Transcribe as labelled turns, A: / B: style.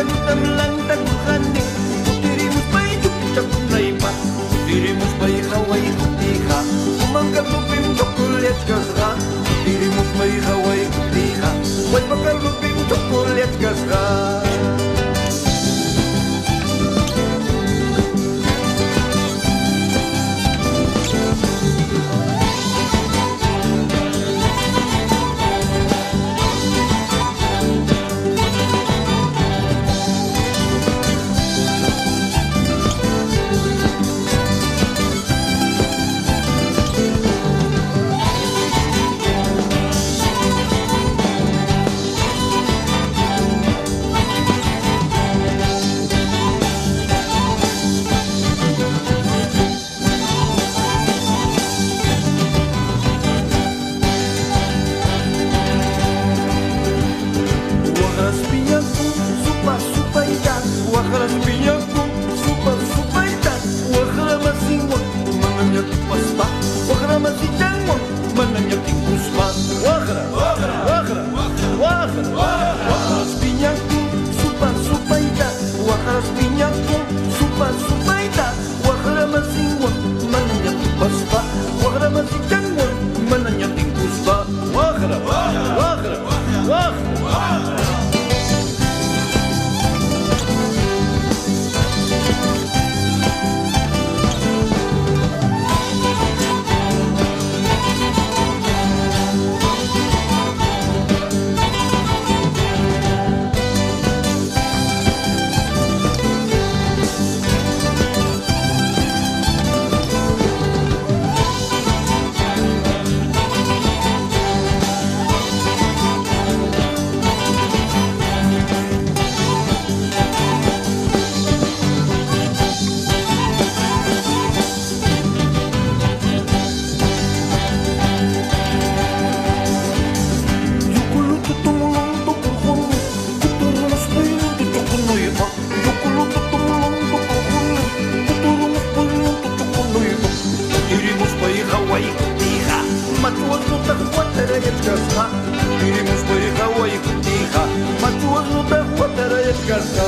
A: Tanutam lang taguhani, dirimus bay cakun naipa, dirimus bay hawai kutiha, umangkal lupim chocolate kasra, dirimus bay hawai kutiha, wai bakal lupim chocolate kasra. Wakaras pinyaku, super ikan. Wakara masingwa, mananya paspa. Wakara masijangwa, mananya tingkuspa. Wakaras pinyaku, super ikan. Wakaras pinyaku, super ikan. Wakara masingwa, mananya paspa. Wakara masijangwa, mananya tingkuspa. Wakara. Matuas no tahuatara yatkasqa, dirimus bay haway kutiqa. Matuas no tahuatara yatkasqa.